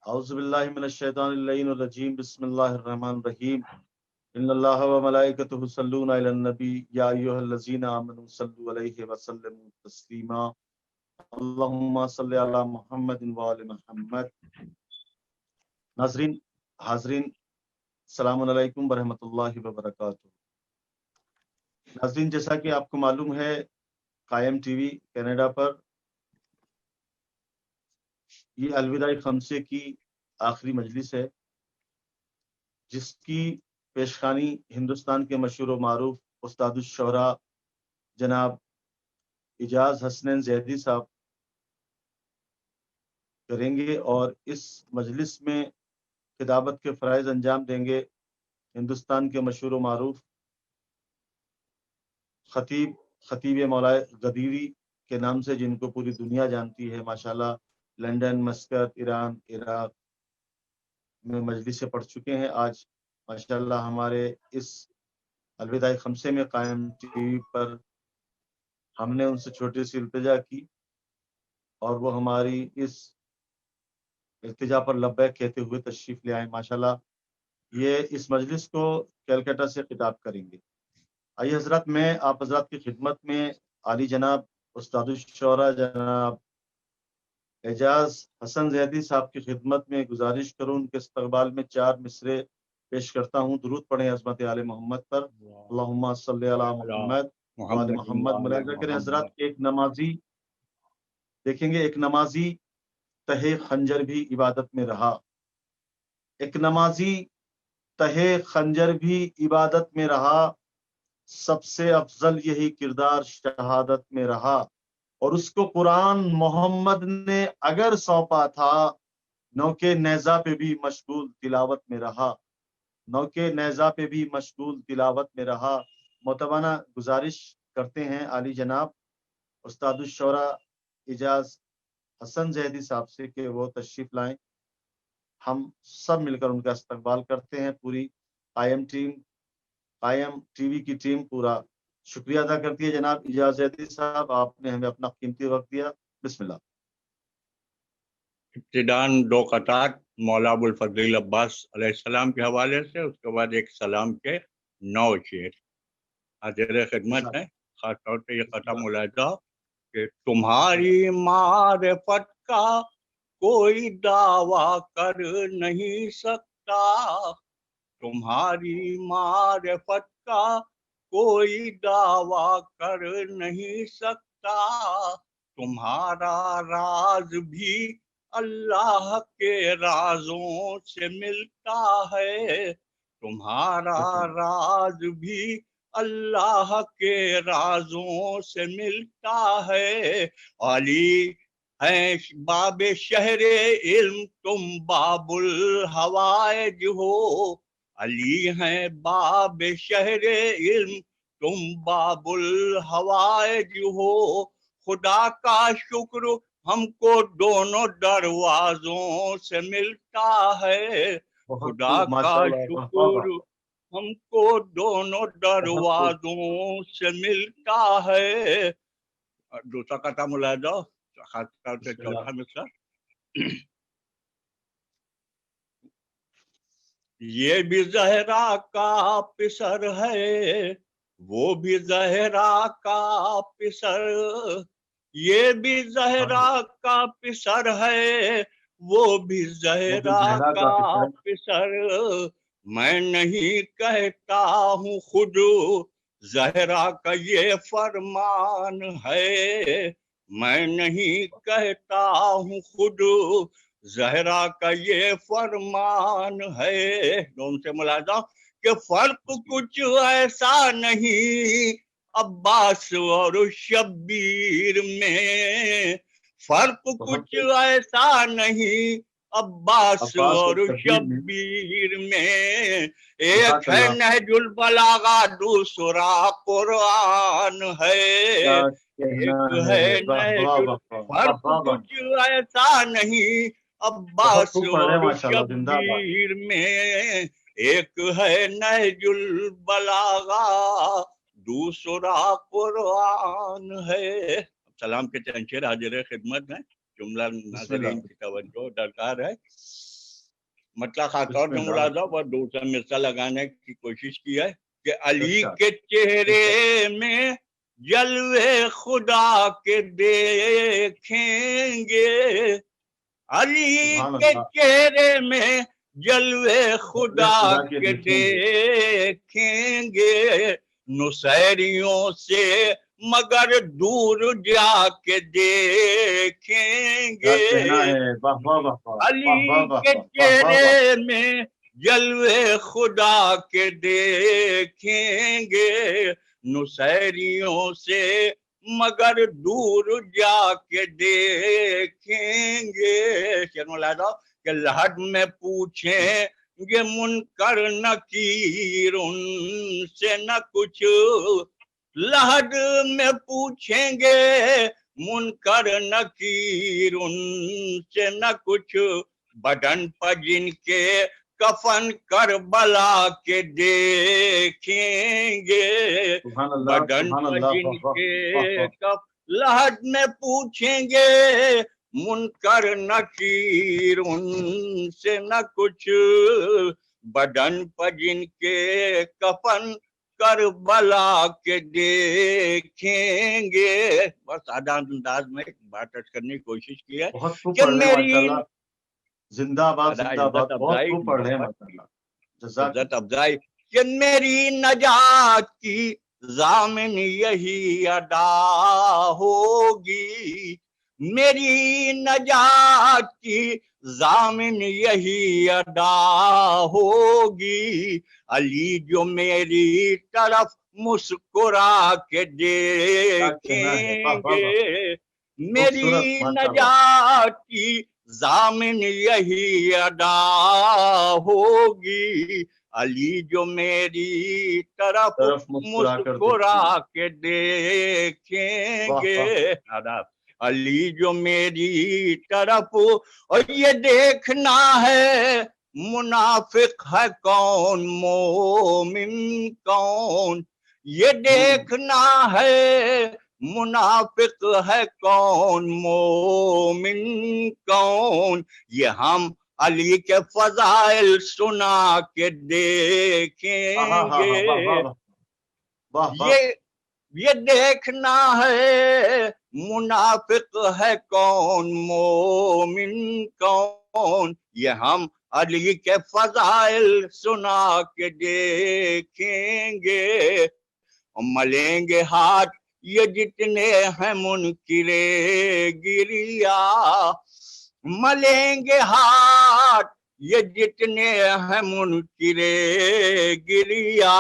اعوذ باللہ من الشیطان اللعین الرجیم بسم اللہ الرحمن الرحیم ان اللہ و ملائکتہ یصلون علی النبی یا ایھا الذین آمنوا صلوا علیہ وسلموا تسلیما اللہم صلی علی محمد وآل محمد۔ ناظرین حاضرین السلام علیکم ورحمۃ اللہ وبرکاتہ۔ ناظرین جیسا کہ آپ کو معلوم ہے قائم ٹی وی کینیڈا پر یہ الوداع خمسے کی آخری مجلس ہے، جس کی پیشخانی ہندوستان کے مشہور و معروف استاد الشعراء جناب اعجاز حسنین زیدی صاحب کریں گے، اور اس مجلس میں خطابت کے فرائض انجام دیں گے ہندوستان کے مشہور و معروف خطیب مولا غدیری کے نام سے، جن کو پوری دنیا جانتی ہے ماشاءاللہ۔ لندن، مسقط، ایران، عراق میں مجلسیں پڑھ چکے ہیں۔ آج ماشاءاللہ ہمارے اس الوداع خمسے میں قائم ٹی وی پر ہم نے ان سے چھوٹی سی التجا کی، اور وہ ہماری اس التجا پر لبیک کہتے ہوئے تشریف لے آئے ماشاءاللہ۔ یہ اس مجلس کو کلکتہ سے خطاب کریں گے۔ آئیے حضرات، میں آپ حضرات کی خدمت میں عالی جناب استاد الشعراء جناب اعجاز حسن زیدی صاحب کی خدمت میں گزارش کروں، ان کے استقبال میں 4 مصرے پیش کرتا ہوں۔ درود پڑھیں عظمت آل محمد پر، اللہم صلی علی محمد وآل محمد۔ ملاحظہ کریں حضرات، ایک نمازی دیکھیں گے، ایک نمازی تہے خنجر بھی عبادت میں رہا، ایک نمازی تہے خنجر بھی عبادت میں رہا، سب سے افضل یہی کردار شہادت میں رہا، اور اس کو قرآن محمد نے اگر سونپا تھا، نوکے نیزہ پہ بھی مشغول تلاوت میں رہا، نوکے نیزہ پہ بھی مشغول تلاوت میں رہا۔ محترمانہ گزارش کرتے ہیں عالی جناب استاد الشعراء اعجاز حسن زیدی صاحب سے کہ وہ تشریف لائیں، ہم سب مل کر ان کا استقبال کرتے ہیں۔ پوری قائم ٹی وی کی ٹیم پورا شکریہ ادا کرتی ہے۔ جناب اعجاز زیدی صاحب، آپ نے ہمیں اپنا قیمتی وقت دیا، بسم اللہ۔ ابتداً 2 قطعات مولا ابوالفضل عباس علیہ السلام کے حوالے سے، اس کے بعد ایک سلام کے 9 شعر حاضر خدمت ہے۔ خاص طور پہ یہ قطعہ ملاحظہ کہ تمہاری معرفت کا کوئی دعویٰ کر نہیں سکتا، تمہاری معرفت کا کوئی دعویٰ کر نہیں سکتا، تمہارا راز بھی اللہ کے رازوں سے ملتا ہے، تمہارا راز بھی اللہ کے رازوں سے ملتا ہے۔ علی ہے باب شہر علم، تم باب الحوائج ہو، علی ہیں باب شہر علم، تم باب الحوائج ہو، خدا کا شکر ہم کو دونوں دروازوں سے ملتا ہے، خدا کا شکر ہم کو دونوں دروازوں سے ملتا ہے۔ دوسرا قطعہ ملاحظہ، خاص طور سے چوتھا مصرع، یہ بھی زہرا کا پسر ہے، وہ بھی زہرا کا پسر، یہ بھی زہرا کا پسر ہے، وہ بھی زہرا کا پسر، میں نہیں کہتا ہوں خود زہرا کا یہ فرمان ہے، میں نہیں کہتا ہوں خود زہرا کا یہ فرمان ہے۔ دونوں سے ملاحظہ کہ فرق کچھ ایسا نہیں عباس اور شبیر میں، فرق کچھ ایسا نہیں عباس اور شبیر میں، ایک ہے نہج البلاغہ دوسرا قرآن ہے، ایک ہے نہج، فرق کچھ ایسا نہیں عباس اور شبیر میں، ایک ہے نہج البلاغہ دوسرا قرآن ہے۔ سلام کے چند شعر حاضر خدمت ہیں، جملہ ناظرین کی توجہ درکار ہے۔ مطلب خاص طور پہ ملازہ اور دوسرا مثال لگانے کی کوشش کی ہے کہ علی کے چہرے میں جلوے خدا کے دیکھیں گے، علی کے چہرے میں جلوے خدا کے دیکھیں گے، نصیریوں سے مگر دور جا کے دیکھیں گے، علی کے چہرے میں جلوے خدا کے دیکھیں گے، نصیریوں سے مگر دور جا کے دیکھیں گے۔ شیخ مولانا کہ لحد میں پوچھیں گے منکر نکیر ان سے نہ کچھ، لحد میں پوچھیں گے منکر نکیر ان سے نہ کچھ، بدن پر جن کے کفن کربلا کے دیکھیں گے، بدن پر جن کے لحد میں پوچھیں گے منکر نکیر ان سے نہ کچھ، بدن پر جن کے کفن کربلا کے دیکھیں گے۔ بس سادہ انداز میں ایک بات ارز کرنے کی کوشش کی ہے کہ میری زندہ آباد زندہ آباد بہت خوب پڑھ رہے ہیں عزت افزائی کہ میری نجات کی ضامن یہی ادا ہوگی، میری نجات کی ضامن یہی ادا ہوگی، علی جو میری طرف مسکرا کے دیکھیں گے، میری نجات کی ضامن یہی ادا ہوگی، علی جو میری طرف مسکرا کے دیکھیں گے، علی جو میری طرف، اور یہ دیکھنا ہے منافق ہے کون مومن کون، یہ دیکھنا ہے منافق ہے کون مومن کون، یہ ہم علی کے فضائل سنا کے دیکھیں گے، یہ دیکھنا ہے منافق ہے کون مومن کون، یہ ہم علی کے فضائل سنا کے دیکھیں گے، ملیں گے ہاتھ یہ جتنے ہیں منکر گریا، ملیں گے ہاتھ یہ جتنے ہیں منکر گریا،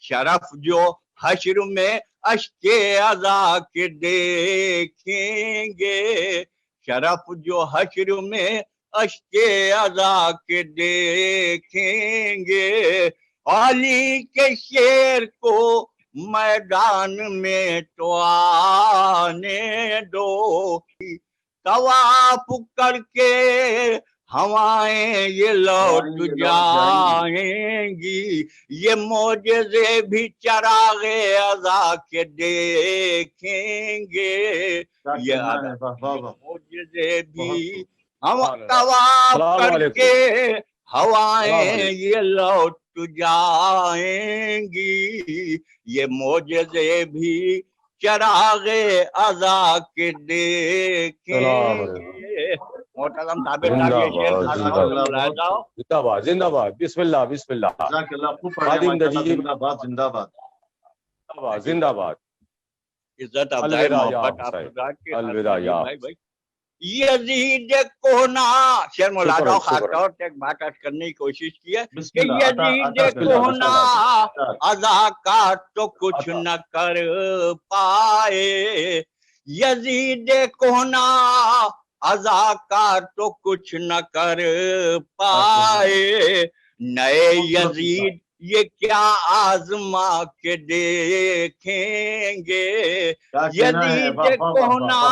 شرف جو حشر میں اشک عزا کے دیکھیں گے، شرف جو حشر میں اشک عزا کے دیکھیں گے، علی کے شیر کو میدان میں تو آنے دو، طواف کر کے ہوائیں یہ لوٹ جائیں گی، یہ معجزے بھی چراغ عزا کے دیکھیں گے، یہ معجزے بھی طواف کر کے ہوائیں یہ لوٹ جائیں گی، یہ معجزے بھی چراغ عزا کے دیکھیں گے۔ محترم تابع زندہ باد زندہ باد، بسم اللہ بسم اللہ، خادم نجیب زندہ باد زندہ باد، عزت افزائی محبت الوداع یا بھائی یزید کونا، شیر مولانا خاص طور سے ایک بات عرض کرنے کی کوشش کی ہے کہ یزید کونا عزا کا تو کچھ نہ کر پائے، یزید کونا عزا کا تو کچھ نہ کر پائے، نئے یزید یہ کیا آزما کے دیکھیں گے، یزید کونا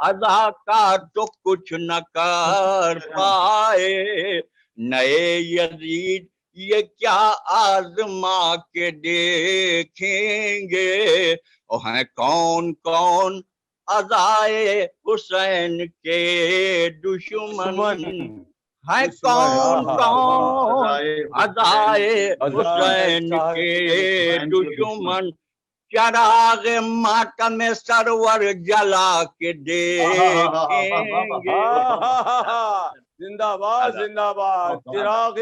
عزا کا تو کچھ نہ کر پائے، نئے یزید یہ کیا آزما کے دیکھیں گے، اور ہیں کون کون عزائے حسین کے دشمن، ہے کون کون ادائے حسین کے دشمن چراغ ماتم سرور جلا کے دیکھیں گے. زندہ باد زندہ باد. چراغ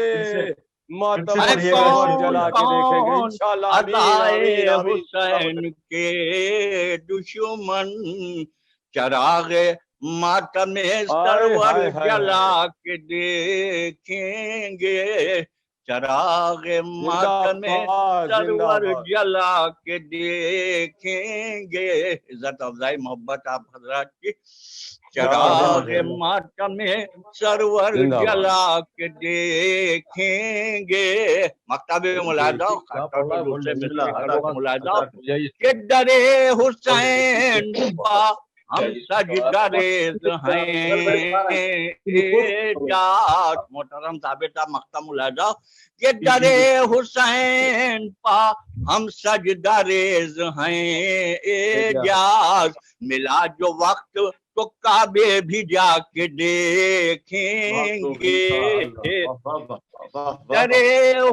ماتم ہے جلا کے دیکھیں گے انشاءاللہ. ادائے حسین کے دشمن چراغ ماتم سرور جلا کے دیکھیں گے. چراغ ماتم سرور جلا کے دیکھیں گے. عزت افزائی محبت آپ حضرات کی. چراغ ماتم سرور جلا کے دیکھیں گے. مکتب ملاحظہ ملاحظہ کہ درے حسین پا ہم سجدریز ہیں اعجاز. محترم ثابتہ مقطع ملاحظہ کہ درے حسین پا ہم سجدریز ہیں اعجاز. ملا جو وقت تو کعبے بھی جا کے دیکھیں گے. درے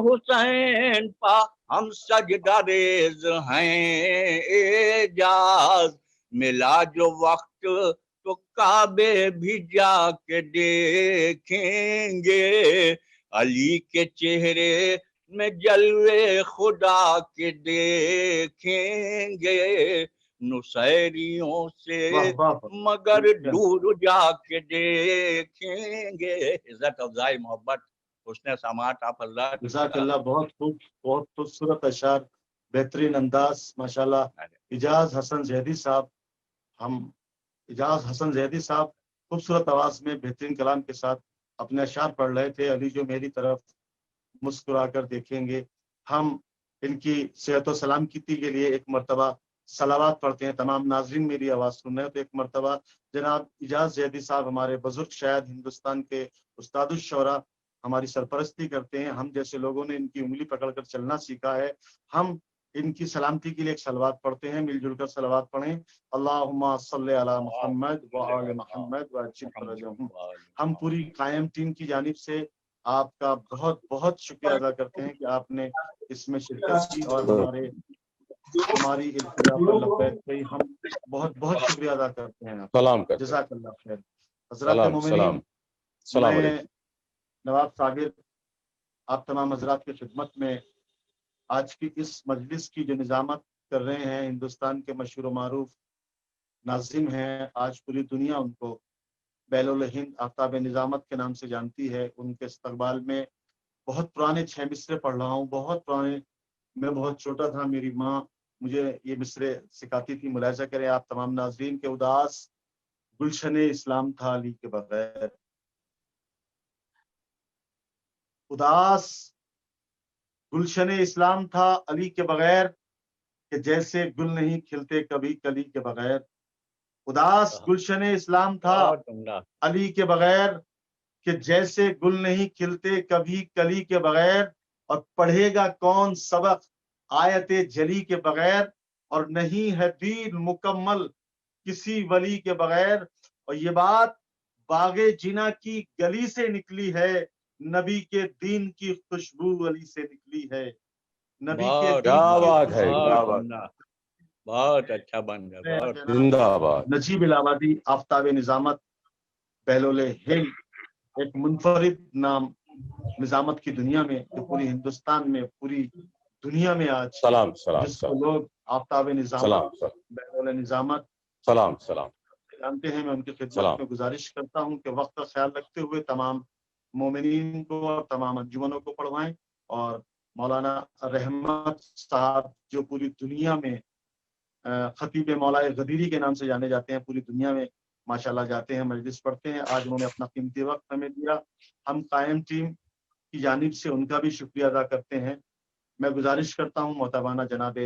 حسین پا ہم سجدریز ہیں اعجاز. ملا جو وقت تو کعبے بھی جا کے دیکھیں گے. علی کے چہرے میں جلوے خدا کے دیکھیں گے. نصیریوں سے مگر دور جا کے دیکھیں گے. عزت افزائی محبت حسن سماعت آپ حضرات. جزاک اللہ. بہت خوبصورت اشعار، بہترین انداز ماشاءاللہ. اجاز حسن زیدی صاحب، اجاز حسن زیدی صاحب خوبصورت آواز میں بہترین کلام کے ساتھ اپنے اشعار پڑھ رہے تھے. علی جو میری طرف مسکرا کر دیکھیں گے. ہم ان کی صحت و سلامتی کے لیے ایک مرتبہ صلوات پڑھتے ہیں. تمام ناظرین میری آواز سن رہے ہیں تو ایک مرتبہ جناب اجاز زیدی صاحب ہمارے بزرگ شاید ہندوستان کے استاد الشعراء ہماری سرپرستی کرتے ہیں. ہم جیسے لوگوں نے ان کی انگلی پکڑ کر چلنا سیکھا ہے. ہم ان کی سلامتی کے لیے ایک صلوات پڑھتے ہیں. مل جل کر صلوات پڑھیں. اللہم صلی علی محمد وآل محمد وعجل فرجہم. ہم پوری قائم ٹیم کی جانب سے آپ کا بہت بہت شکریہ ادا کرتے ہیں کہ آپ نے اس میں شرکت کی اور ہماری التجا پر لبیک کہی. ہم بہت بہت شکریہ ادا کرتے ہیں. سلام کرتے ہیں. جزاک اللہ خیر. حضرات مومنین، میں نواب صابر آپ تمام حضرات کی خدمت میں آج کی اس مجلس کی جو نظامت کر رہے ہیں، ہندوستان کے مشہور و معروف ناظم ہیں. آج پوری دنیا ان کو بیل الہند آفتاب نظامت کے نام سے جانتی ہے. ان کے استقبال میں بہت پرانے 6 مصرے پڑھ رہا ہوں. بہت پرانے. میں بہت چھوٹا تھا، میری ماں مجھے یہ مصرے سکھاتی تھی. ملاحظہ کریں آپ تمام ناظرین کے اداس گلشن اسلام تھا علی کے بغیر. اداس گلشن اسلام تھا علی کے بغیر کہ جیسے گل نہیں کھلتے کبھی کلی کے بغیر. اداس گلشن اسلام تھا علی کے بغیر کہ جیسے گل نہیں کھلتے کبھی کلی کے بغیر. اور پڑھے گا کون سبق آیت جلی کے بغیر. اور نہیں ہے دین مکمل کسی ولی کے بغیر. اور یہ بات باغ جنا کی گلی سے نکلی ہے. نبی کے دین کی خوشبو علی سے نکلی ہے. نبی کے دین بہت اچھا بن گیا. زندہ باد. نجیب الآبادی آفتاب نظامت بہلول ہند، ایک منفرد نام نظامت کی دنیا میں، جو پوری ہندوستان میں پوری دنیا میں آج سلام جس کو لوگ آفتاب نظامت بہلول نظامت جانتے ہیں. میں ان کی خدمت میں گزارش کرتا ہوں کہ وقت کا خیال رکھتے ہوئے تمام مومنین کو اور تمام انجمنوں کو پڑھوائیں. اور مولانا رحمت صاحب جو پوری دنیا میں خطیب مولا غدیری کے نام سے جانے جاتے ہیں، پوری دنیا میں ماشاءاللہ جاتے ہیں، مجلس پڑھتے ہیں. آج انہوں نے اپنا قیمتی وقت ہمیں دیا. ہم قائم ٹیم کی جانب سے ان کا بھی شکریہ ادا کرتے ہیں. میں گزارش کرتا ہوں محترمانہ جناب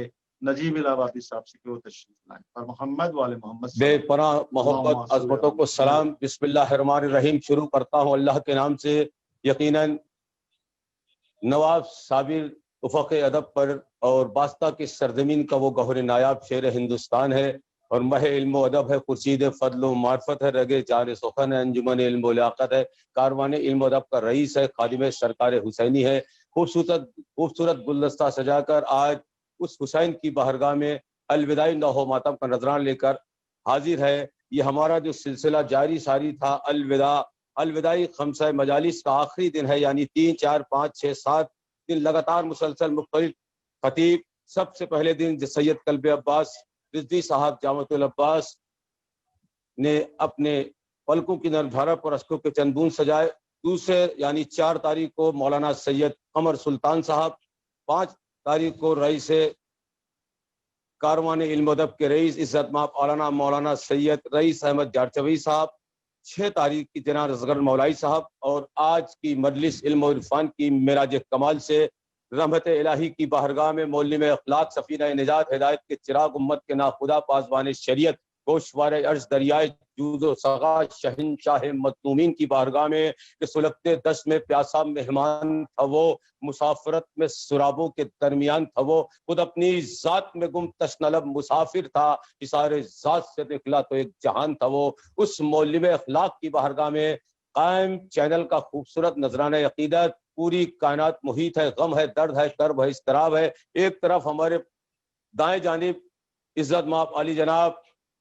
نجیب الآبادی صاحب سے کہ وہ تشریف لائیں اور محمد والے محمد بے پناہ محبت عظمتوں کو سلام. بسم اللہ الرحمن الرحیم. شروع کرتا ہوں اللہ کے نام سے. یقیناً نواب صابر افق ادب پر اور باستہ کی سرزمین کا وہ گوہر نایاب شیر ہندوستان ہے. اور مہ علم و ادب ہے، خورشید فضل و معرفت ہے، رگے جان سخن ہے، انجمن علم و لیاقت ہے، کاروان علم و ادب کا رئیس ہے، خادم سرکار حسینی ہے۔ خوبصورت گلدستہ سجا کر آج اس حسین کی بارگاہ میں الوداعی نوح و ماتم کا نذرانہ لے کر حاضر ہے۔ یہ ہمارا جو سلسلہ جاری ساری تھا الوداعی خمسہ مجالس کا آخری دن ہے، یعنی 3، 4، 5، 6، 7 دن لگاتار مسلسل مختلف خطیب۔ سب سے پہلے دن سید قلب عباس رضوی صاحب جامعۃ العباس نے اپنے پلکوں کی نرم دھارا پر اشکوں کے چند بوند سجائے۔ دوسرے یعنی 4 تاریخ کو مولانا سید قمر سلطان صاحب، 5 تاریخ کو رئیس کاروان علم و ادب کے رئیس عزت مآب مولانا سید رئیس احمد جارچوی صاحب، 6 تاریخ کی جناب اصغر مولائی صاحب، اور آج کی مجلس علم و عرفان کی معراج کمال سے رحمت الہی کی بارگاہ میں معلم اخلاق، سفینہ نجات، ہدایت کے چراغ، امت کے ناخدا، پاسبان شریعت، گوشوار عرش، دریائے جود و سخا، شہنشاہ مظلومین کی بارگاہ میں کہ سلگتے دشت میں پیاسا مہمان تھا وہ، مسافرت میں سرابوں کے درمیان تھا وہ، خود اپنی ذات میں گم تشنلب مسافر تھا، حصار ذات سے نکلا تو ایک جہان تھا وہ۔ اس معلم اخلاق کی بارگاہ میں قائم چینل کا خوبصورت نذرانہ عقیدت، پوری کائنات محیط ہے، غم ہے، درد ہے، کرب ہے، اضطراب ہے۔ ایک طرف ہمارے دائیں جانب عزت مآب علی جناب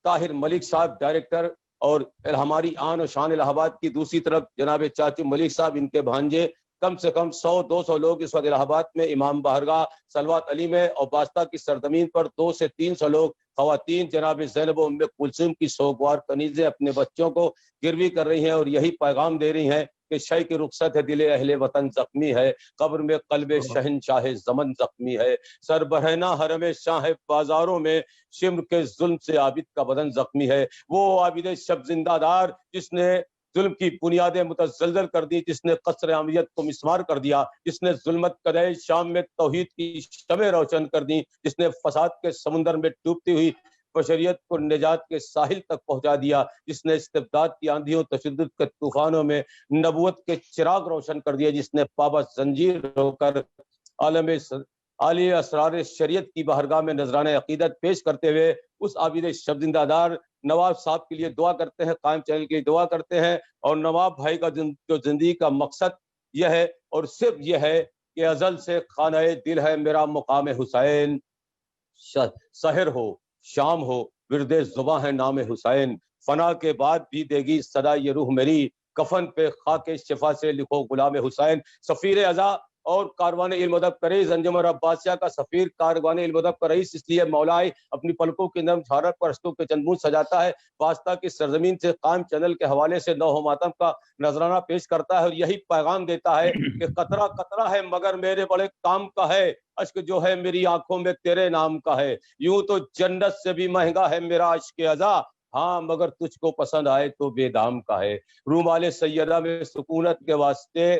طاہر ملک صاحب ڈائریکٹر اور ہماری آن و شان الہ آباد کی، دوسری طرف جناب چاچو ملک صاحب، ان کے بھانجے، کم سے کم 100-200 لوگ اس وقت الہ آباد میں امام بارگاہ صلوات علی میں، اور واسطہ کی سرزمین پر 200 سے 300 لوگ خواتین جناب زینب و ام کلثوم کی سوگوار کنیزیں اپنے بچوں کو گروی کر رہی ہیں اور یہی پیغام دے رہی ہیں کہ شے کی رخصت ہے، دل اہل وطن زخمی ہے، قبر میں قلب شہنشاہ زمن زخمی ہے، سر برہنہ حرم شاہ بازاروں میں شمر کے ظلم سے عابد کا بدن زخمی ہے۔ وہ عابد شب زندہ دار جس نے ظلم کی بنیادیں متزلزل کر دی، جس نے قصر امیت کو مسمار کر دیا، جس نے ظلمت قدح شام میں توحید کی شمع روشن کر دی، جس نے فساد کے سمندر میں ڈوبتی ہوئی بشریت کو نجات کے ساحل تک پہنچا دیا، جس نے استبداد کی آندھیوں، تشدد کے طوفانوں میں نبوت کے چراغ روشن کر دیا، جس نے پابند زنجیر ہو کر عالم عالی اسرار شریعت کی بارگاہ میں نذرانہ عقیدت پیش کرتے ہوئے اس عابد شب زندہ دار نواب صاحب کے لیے دعا کرتے ہیں، قائم چینل کے لیے دعا کرتے ہیں۔ اور نواب بھائی کا جو زندگی کا مقصد یہ ہے اور صرف یہ ہے کہ ازل سے خانہ دل ہے میرا مقام حسین، سحر ہو شام ہو ورد زباں ہے نام حسین، فنا کے بعد بھی دے گی صدا یہ روح میری، کفن پہ خاک شفا سے لکھو غلام حسین۔ سفیر اعضا اور کاروان علم ادب کا رئیس، انجمن عباسیہ کا سفیر، کاروان علم ادب کا رئیس، اس لیے مولائی اپنی پلکوں کی نرم جھارک پر اشکوں کے چند بوند سجاتا ہے، واسطہ کی سرزمین سے قائم چینل کے حوالے سے نوح و ماتم کا نذرانہ پیش کرتا ہے اور یہی پیغام دیتا ہے کہ قطرہ قطرہ ہے مگر میرے بڑے کام کا ہے، اشک جو ہے میری آنکھوں میں تیرے نام کا ہے، یوں تو جنت سے بھی مہنگا ہے میرا عشق اعضا، ہاں مگر تجھ کو پسند آئے تو بے دام کا ہے۔ رومال سیدہ میں سکونت کے واسطے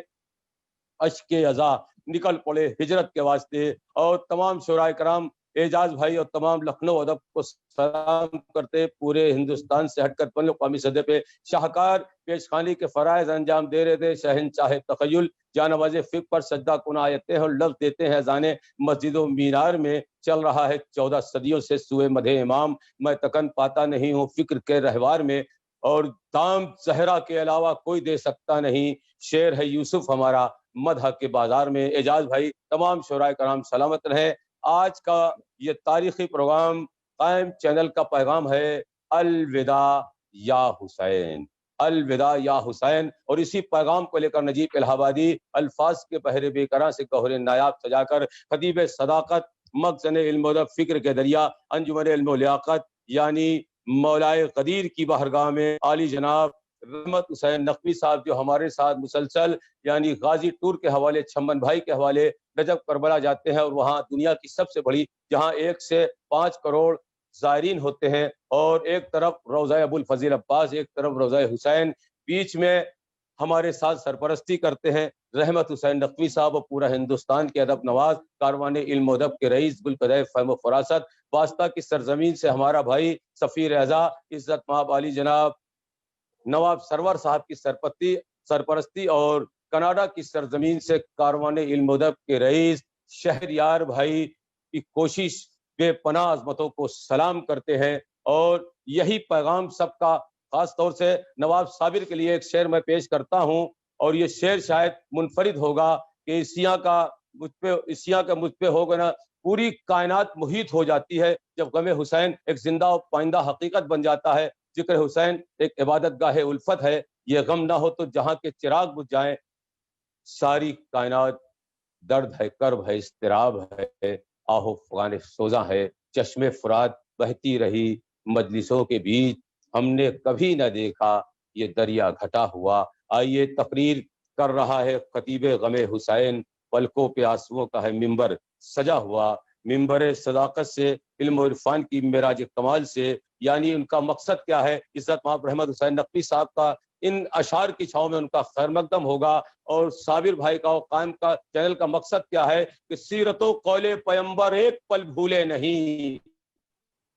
اشک اعضا نکل پڑے ہجرت کے واسطے، اور تمام شعراء کرام، اعجاز بھائی اور تمام لکھنؤ ادب کو سلام کرتے، پورے ہندوستان سے ہٹ کر بین الاقوامی سطح پہ شاہکار پیش خانی کے فرائض انجام دے رہے تھے۔ شہنشاہ تخیل جانواز فکر پر سجدہ کن آیتیں اور لفظ دیتے ہیں اذانے، مسجد و مینار میں چل رہا ہے 14 صدیوں سے سوئے مدح امام، میں تکن پاتا نہیں ہوں فکر کے رہوار میں، اور دام زہرا کے علاوہ کوئی دے سکتا نہیں، شعر ہے یوسف ہمارا مدح کے بازار میں۔ اعجاز بھائی، تمام شعراء کرام سلامت رہیں۔ آج کا یہ تاریخی پروگرام قائم چینل کا پیغام ہے الوداع یا حسین، الوداع یا حسین، اور اسی پیغام کو لے کر نجیب الہ آبادی الفاظ کے بحر بے قرار سے گوہر نایاب سجا کر خطیب صداقت، مخزن علم و ادب، فکر کے دریا، انجمن علم و لیاقت یعنی مولائے قدیر کی بارگاہ میں عالی جناب رحمت حسین نقوی صاحب، جو ہمارے ساتھ مسلسل یعنی غازی ٹور کے حوالے، چھمن بھائی کے حوالے نجف کربلا جاتے ہیں، اور وہاں دنیا کی سب سے بڑی، جہاں 1 سے 5 کروڑ زائرین ہوتے ہیں، اور ایک طرف روضہ ابو الفضیل عباس، ایک طرف روضہ حسین، بیچ میں ہمارے ساتھ سرپرستی کرتے ہیں رحمت حسین نقوی صاحب، اور پورا ہندوستان کے ادب نواز، کاروان علم و ادب کے رئیس، گلقدح فہم و فراست، واسطہ کی سرزمین سے ہمارا بھائی سفیر اعضا عزت مآب علی جناب نواب سرور صاحب کی سرپرستی، اور کینیڈا کی سرزمین سے کاروان علم و ادب کے رئیس شہریار بھائی کی کوشش بے پناہ عظمتوں کو سلام کرتے ہیں۔ اور یہی پیغام سب کا، خاص طور سے نواب صابر کے لیے ایک شعر میں پیش کرتا ہوں، اور یہ شعر شاید منفرد ہوگا کہ عیسیاں کا مجھ پہ ہوگا نا، پوری کائنات محیط ہو جاتی ہے جب غم حسین ایک زندہ و پائندہ حقیقت بن جاتا ہے۔ ذکر حسین ایک عبادت گاہ الفت ہے، یہ غم نہ ہو تو جہاں کے چراغ بجھ جائیں، ساری کائنات درد ہے، کرب ہے، اضطراب ہے، آہو فغان سوزاں ہے، چشم فرات بہتی رہی مجلسوں کے بیچ، ہم نے کبھی نہ دیکھا یہ دریا گھٹا ہوا۔ آئیے تقریر کر رہا ہے خطیب غم حسین، پلکوں پہ آنسوؤں کا ہے ممبر سجا ہوا، ممبر صداقت سے، علم و عرفان کی معراج کمال سے، یعنی ان کا مقصد کیا ہے؟ عزت مآب رحمت حسین نقوی صاحب کا ان اشعار کی چھاؤں میں ان کا خیر مقدم ہوگا، اور صابر بھائی کا قائم کا چینل کا مقصد کیا ہے کہ سیرت و قول پیمبر ایک پل بھولے نہیں،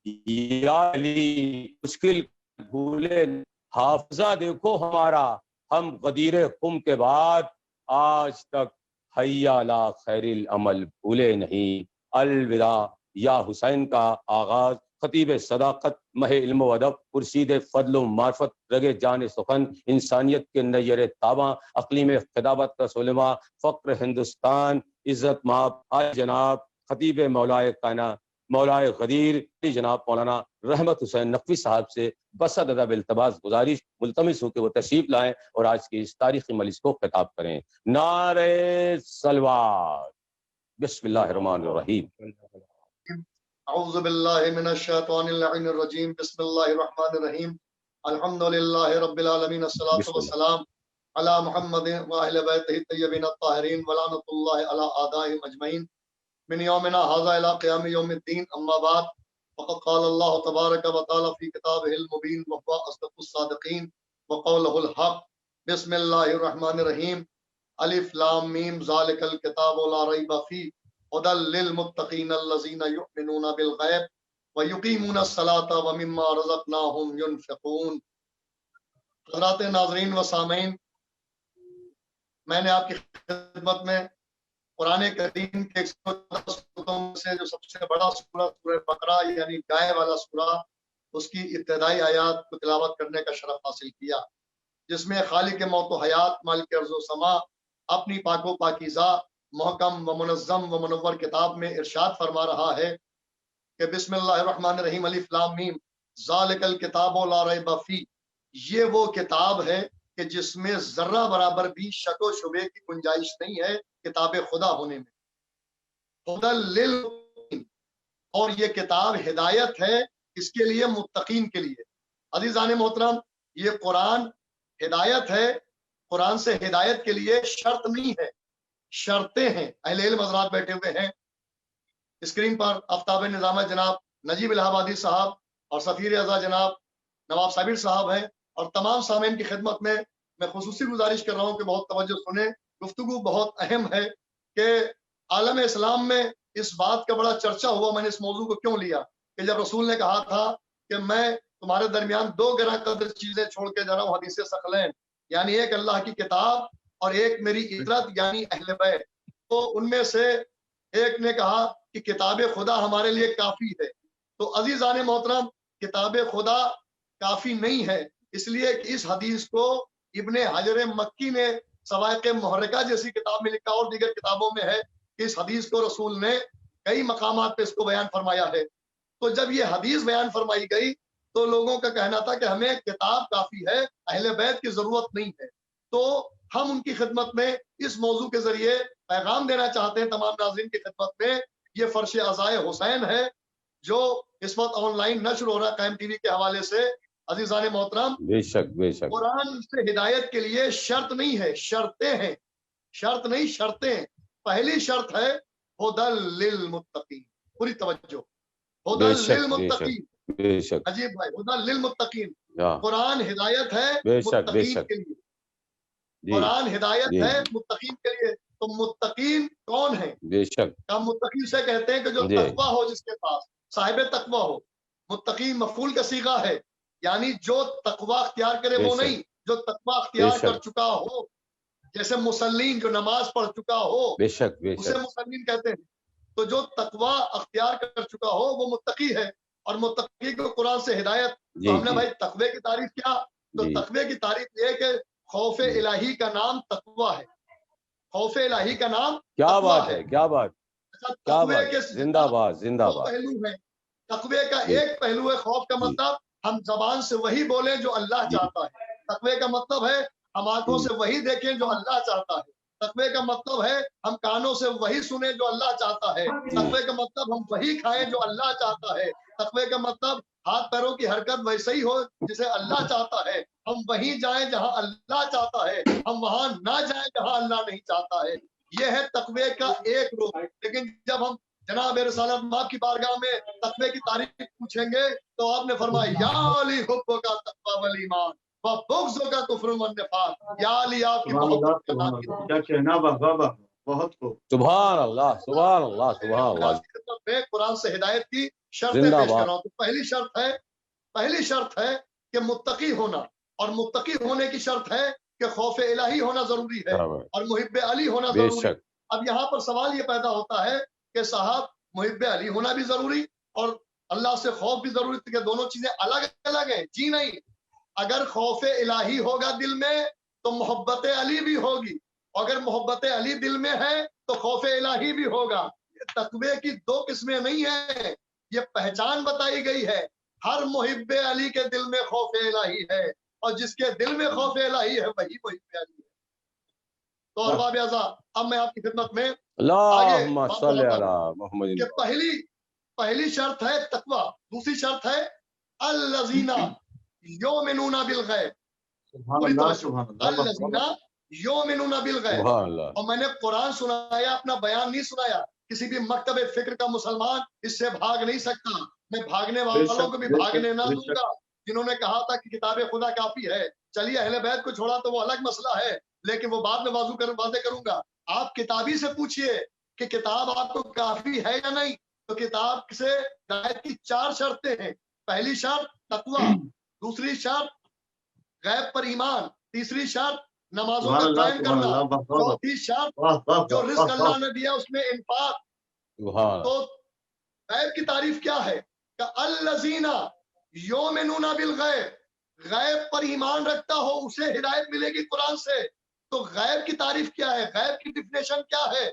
یا علی مشکل بھولے، حافظہ دیکھو ہمارا ہم غدیر قم کے بعد آج تک حیا لا خیر العمل بھولے نہیں۔ الوداع یا حسین کا آغاز خطیب صداقت، مہ علم و ادب، پرسید فضل و معرفت، رگ جان سخن، انسانیت کے نیر تاباں، اقلیم خدابت کا سلما، فقر ہندوستان، عزت مآب جناب خطیب مولائے کائنات مولائے غدیر جناب مولانا رحمت حسین نقوی صاحب سے بسد ادب التباس گزارش ملتمس ہو کہ وہ تشریف لائیں اور آج کی اس تاریخی مجلس کو خطاب کریں۔ نعرہ صلوات۔ بسم اللہ الرحمن الرحیم۔ اعوذ باللہ من الشیطان اللعین الرجیم، بسم اللہ الرحمن الرحیم، الحمدللہ رب العالمین، الصلاۃ والسلام علی محمد واہل بیتہ الطیبین الطاہرین، ولعنۃ اللہ علی اعدائہم اجمعین من یومنا ھذا الی قیام یوم الدین، اما بعد، فقد قال اللہ تبارک و تعالی فی کتابہ المبین وهو اصدق الصادقین وقولہ الحق۔ بسم اللہ الرحمن الرحیم، الف لام میم ذالک الکتاب لا ریب فیہ ھدی للمتقین الذین یؤمنون بالغیب ویقیمون الصلاۃ ومما رزقناہم ینفقون۔ حضرات ناظرین و سامعین، میں نے آپ کی خدمت میں قرآن کریم کے 114 سورتوں سے جو سب سے بڑا سورہ سورہ بقرہ یعنی گائے والا سورہ، اس کی ابتدائی آیات کو تلاوت کرنے کا شرف حاصل کیا، جس میں خالق موت و حیات، مالک ارض و سما، اپنی پاک و پاکیزہ محکم و منظم و منور کتاب میں ارشاد فرما رہا ہے کہ بسم اللہ الرحمن الرحیم، الف لام میم ذالک الکتاب لا ریب فیہ، یہ وہ کتاب ہے کہ جس میں ذرہ برابر بھی شک و شبے کی گنجائش نہیں ہے کتاب خدا ہونے میں۔ ھدی للمتقین، اور یہ کتاب ہدایت ہے اس کے لیے متقین کے لیے۔ عزیزان محترم، یہ قرآن ہدایت ہے، قرآن سے ہدایت کے لیے شرط نہیں ہے، شرطیں ہیں۔ اہل علم حضرات بیٹھے ہوئے ہیں، اسکرین پر آفتاب نظامہ جناب نجیب الہ آبادی صاحب اور سفیر اعظم جناب نواب صابر صاحب ہیں، اور تمام سامعین کی خدمت میں خصوصی گزارش کر رہا ہوں کہ بہت توجہ سنیں، گفتگو بہت اہم ہے کہ عالم اسلام میں اس بات کا بڑا چرچا ہوا۔ میں نے اس موضوع کو کیوں لیا کہ جب رسول نے کہا تھا کہ میں تمہارے درمیان دو گراں قدر چیزیں چھوڑ کے جا رہا ہوں، حدیث ثقلین، یعنی ایک اللہ کی کتاب اور ایک میری عطرت یعنی اہل بیت، تو ان میں سے ایک نے کہا کہ کتاب خدا ہمارے لیے کافی ہے۔ تو عزیزان محترم، کتاب خدا کافی نہیں ہے، اس لیے کہ اس حدیث کو ابن حجر مکی نے سوائق محرکہ جیسی کتاب میں لکھا، اور دیگر کتابوں میں ہے کہ اس حدیث کو رسول نے کئی مقامات پہ اس کو بیان فرمایا ہے۔ تو جب یہ حدیث بیان فرمائی گئی تو لوگوں کا کہنا تھا کہ ہمیں کتاب کافی ہے، اہل بیت کی ضرورت نہیں ہے۔ تو ہم ان کی خدمت میں اس موضوع کے ذریعے پیغام دینا چاہتے ہیں تمام ناظرین کی خدمت میں۔ یہ فرش عزائے حسین ہے جو اس وقت آن لائن نشر ہو رہا ہے قائم ٹی وی کے حوالے سے۔ عزیزان محترم، بے شک بے شک، قرآن سے ہدایت کے لیے شرط نہیں ہے، شرطیں ہیں، شرط نہیں شرطیں۔ پہلی شرط ہے ھدی للمتقین، پوری توجہ، ھدی للمتقین، بے شک، عجیب بھائی، ھدی للمتقین، قرآن ہدایت ہے متقین کے لیے، قرآن ہدایت ہے متقین کے لیے۔ تو متقین کون ہیں؟ بے شک، ہم متقین سے کہتے ہیں کہ جو تقویٰ ہو، جس کے پاس صاحب تقویٰ ہو۔ متقین مفعول کا صیغہ ہے، یعنی جو تقویٰ اختیار کرے وہ نہیں، جو تقویٰ اختیار کر چکا ہو، جیسے مسلین جو نماز پڑھ چکا ہو اسے مسلین کہتے ہیں۔ تو جو تقویٰ اختیار کر چکا ہو وہ متقی ہے، اور متقی کو قرآن سے ہدایت. تو ہم نے بھائی تقوی کی تعریف کیا؟ تو تقوی کی تعریف یہ کہ خوف الہی کا نام تقوی ہے. خوف الہی کا نام کیا بات ہے، کیا بات، تقوی کے زندہ باد، زندہ دو باد. پہلو ہیں. تقوی کا ایک پہلو ہے خوف کا مطلب ہم زبان سے وہی بولیں جو اللہ چاہتا ہے. تقوی کا مطلب ہے ہم آنکھوں سے وہی دیکھیں جو اللہ چاہتا ہے. تقوی کا مطلب ہے ہم کانوں سے وہی سنیں جو اللہ چاہتا ہے. تقوی کا مطلب ہم وہی کھائیں جو اللہ چاہتا ہے. تقوی کا مطلب ہاتھ پیروں کی حرکت ویسے ہی ہو جسے اللہ چاہتا ہے. ہم وہیں جائیں جہاں اللہ چاہتا ہے، ہم وہاں نہ جائیں جہاں اللہ نہیں چاہتا ہے. یہ ہے تقوی کا ایک روپ. لیکن جب ہم جناب رسالت ماں کی بارگاہ میں تقوی کی تعریف پوچھیں گے تو آپ نے فرمایا یا علی حب کا تقوی والایمان وبغض کا کفر والنفاق. یا علی آپ کی محبت کا نام کیا کہنا، واہ واہ واہ، بہت خوب. سبحان اللہ، سبحان اللہ، سبحان اللہ. میں قرآن سے ہدایت کی شرطیں زندہ پیش باد. کر رہا ہوں. تو پہلی شرط ہے کہ متقی ہونا، اور متقی ہونے کی شرط ہے کہ خوف الہی ہونا ضروری ہے اور محب علی ہونا بے ضروری ہے. شک. اب یہاں پر سوال یہ پیدا ہوتا ہے کہ صاحب محب علی ہونا بھی ضروری اور اللہ سے خوف بھی ضروری، کہ دونوں چیزیں الگ الگ ہیں. جی نہیں، اگر خوف الہی ہوگا دل میں تو محبت علی بھی ہوگی، اگر محبت علی دل میں ہے تو خوف الہی بھی ہوگا. تقوی کی دو قسمیں نہیں ہیں، یہ پہچان بتائی گئی ہے. ہر محب علی کے دل میں خوف الہی ہے، اور جس کے دل میں خوف الہی ہے وہی محب علی ہے. تو احباب اعزاز، اب میں آپ کی خدمت میں اللہم صلی علی محمد. کہ پہلی شرط ہے تقوی، دوسری شرط ہے الذین یؤمنون بالغیب. الذین یؤمنون بالغیب. اور میں نے قرآن سنایا، اپنا بیان نہیں سنایا. کسی بھی مکتب فکر کا مسلمان اس سے بھاگ نہیں سکتا. میں بھاگنے والوں کو بھی بھاگنے نہ دوں گا جنہوں نے کہا تھا کہ کتاب خدا کافی ہے. چلیے اہل بیت کو چھوڑا تو وہ الگ مسئلہ ہے، لیکن وہ بعد میں واضح کروں گا. آپ کتابی سے پوچھئے کہ کتاب آپ کو کافی ہے یا نہیں. تو کتاب سے ہدایت کی 4 شرطیں ہیں. پہلی شرط تقوی، دوسری شرط غیب پر ایمان، تیسری شرط نمازوں کا قائم کرنا، چوتھی شرط جو رزق اللہ نے دیا اس میں انفاق. تو غیب کی تعریف کیا ہے کہ الذین یؤمنون بالغیب، غیب پر ایمان رکھتا ہو اسے ہدایت ملے گی قرآن سے. تو غیب کی تعریف کیا ہے، غیب کی ڈیفینیشن کیا ہے؟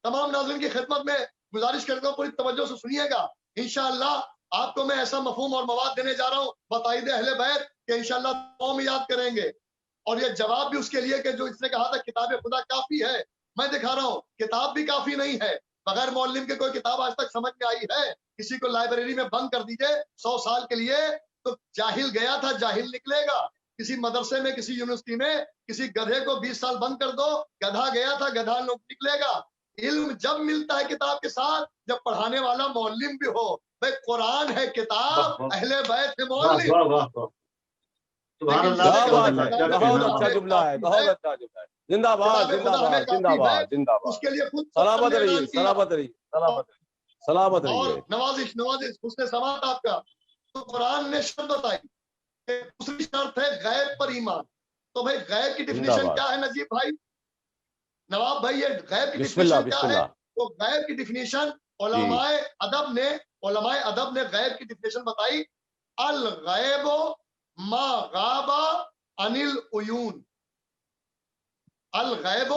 تمام ناظرین کی خدمت میں گزارش کرتا ہوں پوری توجہ سے سنیے گا. انشاءاللہ آپ کو میں ایسا مفہوم اور مواد دینے جا رہا ہوں بتائید اہل بیت کہ انشاءاللہ قوم یاد کریں گے. اور یہ جواب بھی اس کے لیے کہ جو اس نے کہا تھا کتاب خدا کافی ہے. میں دکھا رہا ہوں کتاب بھی کافی نہیں ہے. بغیر معلم کے کوئی کتاب آج تک سمجھ میں آئی ہے؟ کسی کو لائبریری میں بند کر دیجئے 100 سال کے لیے تو جاہل گیا تھا جاہل نکلے گا. کسی مدرسے میں، کسی یونیورسٹی میں کسی گدھے کو 20 سال بند کر دو، گدھا گیا تھا گدھا نکلے گا. علم جب ملتا ہے کتاب کے ساتھ جب پڑھانے والا معلم بھی ہو. بھائی قرآن ہے کتاب، اہل بیت ہے معلم. بہت اچھا جملہ ہے، بہت اچھا جملہ ہے. زندہ باد، زندہ باد، زندہ باد، زندہ باد. اس کے لیے خود سلامت رہیے، سلامت رہیے، سلامت رہیے، سلامت رہیے. اور نوازش اس نے سماعت آپ کا. تو قرآن نے شرط بتائی کہ دوسری شرط ہے غیب پر ایمان. تو بھائی غیب کی ڈیفینیشن کیا ہے نجیب بھائی، نواب بھائی؟ یہ غیب کی ڈیفینیشن کیا ہے؟ تو غیب کی ڈیفینیشن علماء ادب نے غیب کی ڈیفینیشن بتائی. الغیب ما غاب عن العیون. الغیب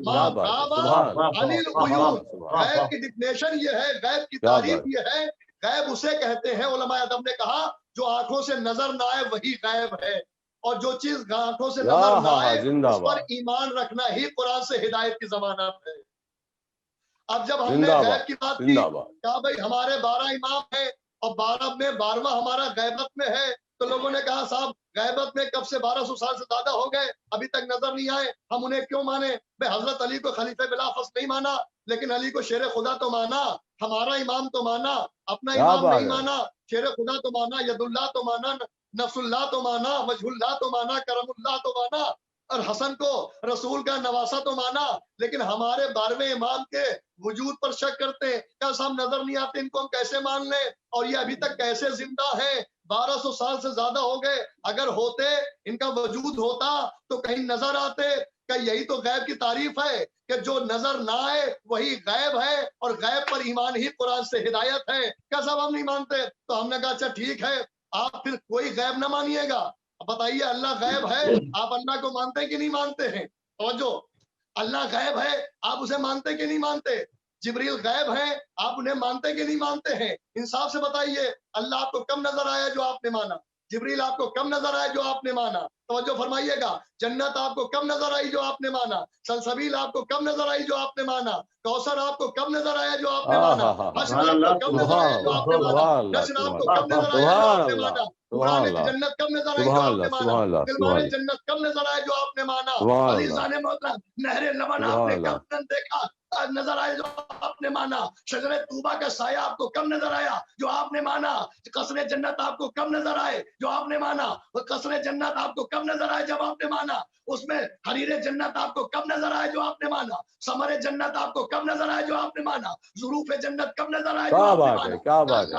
ما غاب عن العیون. غیب کی ڈیفینیشن یہ ہے، غیب کی تعریف یہ ہے. غیب اسے کہتے ہیں، علماء ادب نے کہا، جو آنکھوں سے نظر نہ آئے وہی غیب ہے. اور جو چیز آنکھوں سے نظر نہ آئے اس پر ایمان رکھنا ہی قرآن سے ہدایت کی ضمانت ہے. اب جب ہم نے غیب کی بات کی، کہا بھائی ہمارے 12 امام ہیں اور 12 میں 12واں ہمارا غیبت میں ہے. تو لوگوں نے کہا صاحب غیبت میں کب سے 1200 سال سے زیادہ ہو گئے ابھی تک نظر نہیں آئے، ہم انہیں کیوں مانے؟ بھائی حضرت علی کو خلیفہ بلا فصل نہیں مانا، لیکن علی کو شیر خدا تو مانا. ہمارا امام تو مانا، اپنا امام نہیں مانا. شیر خدا تو مانا، ید اللہ تو مانا، نفس اللہ تو مانا، وجہ اللہ تو مانا، کرم اللہ تو مانا، اور حسن کو رسول کا نواسا تو مانا. لیکن ہمارے 12ویں امام کے وجود پر شک کرتے ہیں، کیا ہم نظر نہیں آتے، ان کو ہم کیسے مان لیں؟ اور یہ ابھی تک کیسے زندہ ہے؟ 1200 سال سے زیادہ ہو گئے. اگر ہوتے، ان کا وجود ہوتا تو کہیں نظر آتے. کہ یہی تو غیب کی تعریف ہے کہ جو نظر نہ آئے وہی غیب ہے، اور غیب پر ایمان ہی قرآن سے ہدایت ہے. کیا صاحب ہم نہیں مانتے؟ تو ہم نے کہا اچھا ٹھیک ہے، آپ پھر کوئی غیب نہ مانیے گا. بتائیے اللہ غیب ہے، آپ اللہ کو مانتے کہ نہیں مانتے ہیں؟ توجہ، اللہ غیب ہے، آپ اسے مانتے کہ نہیں مانتے؟ جبریل غیب ہے، آپ انہیں مانتے کہ نہیں مانتے ہیں؟ انصاف سے بتائیے، اللہ آپ کو کم نظر آیا جو آپ نے مانا؟ جبریل آپ کو کم نظر آیا جو آپ نے مانا؟ توجہ فرمائیے گا. جنت آپ کو کم نظر آئی جو آپ نے مانا؟ سلسبیل آپ کو کم نظر آئی جو آپ نے مانا؟ کوثر آپ کو کم نظر آیا جو آپ نے مانا؟ حشر آپ کو کم نظر آیا جو آپ نے مانا؟ نشر آپ کو کم نظر آیا جو آپ نے مانا؟ قرآن جنت کم نظر آئی جو آپ نے مانا؟ فلمان جنت کم نظر آئے جو آپ نے مانا؟ عزیزان محترم، نہر لبن آپ نے کم دیکھا نظر آئے جو آپ نے مانا؟ شجر طوبہ کا سایہ آپ کو کم نظر آیا جو آپ نے مانا؟ قصر جنت آپ کو کم نظر آئے جو آپ نے مانا؟ قصر جنت آپ کو کم نظر آئے جب آپ نے مانا؟ اس میں حریر جنت آپ کو کم نظر آئے جو آپ نے مانا؟ ثمر جنت آپ کو کم نظر آئے جو آپ نے مانا؟ ظروف جنت کم نظر آئے جو آپ نے مانا؟ کیا بات ہے.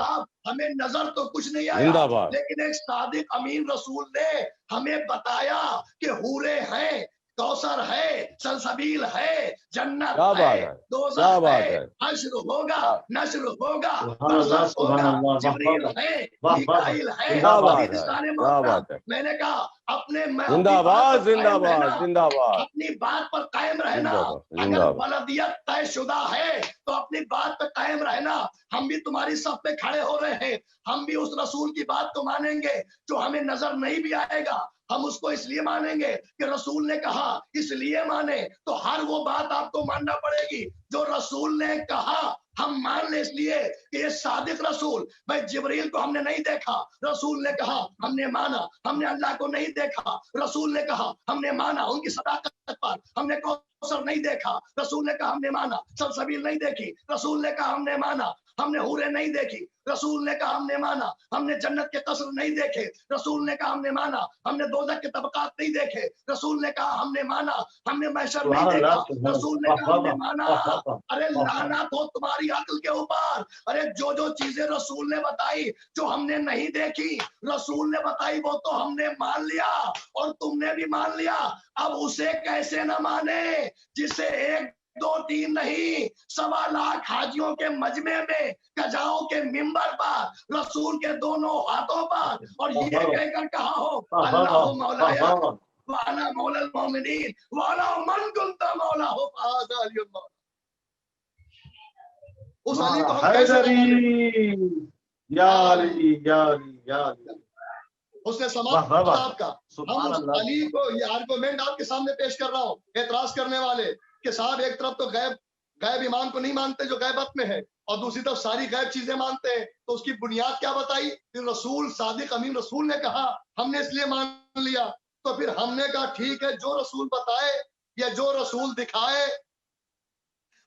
ہمیں نظر تو کچھ نہیں آیا، لیکن ایک صادق امین رسول نے ہمیں بتایا کہ حوریں ہیں، کوثر ہے، سلسبیل ہے، جنت ہے، دوزخ ہے، حشر ہوگا، نشر ہوگا، برزخ ہوگا، جبریل ہے، میکائیل ہے. میں نے کہا اپنے اپنی بات پر قائم رہنا. اگر بلدیت طے شدہ ہے تو اپنی بات پہ قائم رہنا. ہم بھی تمہاری صف پہ کھڑے ہو رہے ہیں، ہم بھی اس رسول کی بات کو مانیں گے جو ہمیں نظر نہیں بھی آئے گا. ہم اس کو اس لیے مانیں گے کہ رسول نے کہا، اس لیے مانے. تو ہر وہ بات آپ کو ماننا پڑے گی جو رسول نے کہا. ہم مان لیں اس لیے کہ یہ صادق رسول. بھائی جبریل کو ہم نے نہیں دیکھا، رسول نے کہا ہم نے مانا. ہم نے اللہ کو نہیں دیکھا، رسول نے کہا ہم نے مانا. ان کی صداقت پر ہم نے کوثر نہیں دیکھا، رسول نے کہا ہم نے مانا. سلسبیل نہیں دیکھی، رسول نے کہا ہم نے مانا. ہم نے حوریں نہیں دیکھی، رسول نے کہا ہم نے مانا. ہم نے جنت کے قصر نہیں دیکھے، رسول نے کہا ہم نے مانا. ہم نے دوزخ کے طبقات نہیں دیکھے، رسول نے کہا ہم نے مانا. ہم نے محشر نہیں دیکھا، رسول نے کہا ہم نے مانا. ارے لعنت ہو تمہاری عقل کے اوپر. ارے جو چیزیں رسول نے بتائی جو ہم نے نہیں دیکھی، رسول نے بتائی وہ تو ہم نے مان لیا اور تم نے بھی مان لیا. اب اسے کیسے نہ مانے جسے 1 2 3 نہیں 1.25 لاکھ حاجیوں کے مجمع میں کجاؤں کے منبر پر رسول کے دونوں ہاتھوں پر اور یہ کہہ کر کہا ہو اللہ مولایا وانا مولا المومنین وانا من کنت مولا ہو فہذا علی اللہ. اس علی کو ہم کیسے یا علی یا علی یا علی. اس نے سماعت آپ کا. ہم اس علی کو یہ آرگومنٹ آپ کے سامنے پیش کر رہا ہوں اعتراض کرنے والے کہ صاحب ایک طرف تو غیب ایمان کو نہیں مانتے جو غیبت میں ہے، اور دوسری طرف ساری غیب چیزیں مانتے ہیں. تو اس کی بنیاد کیا بتائی؟ کہ رسول صادق امین رسول نے کہا ہم نے اس لیے مان لیا. تو پھر ہم نے کہا ٹھیک ہے، جو رسول بتائے یا جو رسول دکھائے،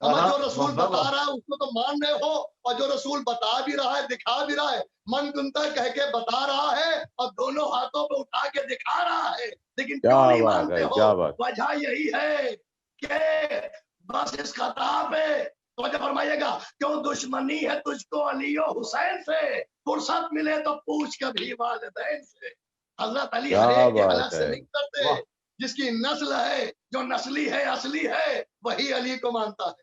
جو رسول بتا رہا ہے اس کو تو مان رہے ہو، اور جو رسول بتا بھی رہا ہے دکھا بھی رہا ہے، من گنتا کہہ کے بتا رہا ہے اور دونوں ہاتھوں پہ اٹھا کے دکھا رہا ہے، لیکن کیوں نہیں مانتے ہو؟ وجہ یہی ہے کہ بس اس خطاب ہے. توجہ فرمائیے گا، کیوں دشمنی ہے تجھ کو علی و حسین سے، فرصت ملے تو پوچھ کبھی والدین سے. حضرت علی ہر ایک کے حالت سے نہیں کرتے. جس کی نسل ہے، جو نسلی ہے، اصلی ہے، وہی علی کو مانتا ہے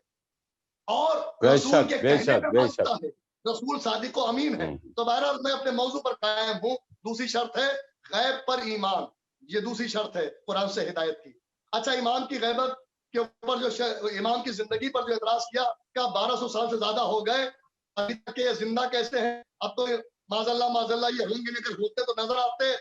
اور رسول کے کہنے پہ مانتا ہے. رسول صادق و امین ہے. تو بہرحال میں اپنے موضوع پر قائم ہوں. دوسری شرط ہے غیب پر ایمان. یہ دوسری شرط ہے قرآن سے ہدایت کی. اچھا، امام کی غیبت کے اوپر جو امام کی زندگی پر جو اعتراض کیا کہ 1200 سال سے زیادہ ہو گئے ابھی تک یہ زندہ کیسے ہیں؟ اب تو معاذ اللہ یہ ہوں گے، لیکن ہوتے تو نظر آتے.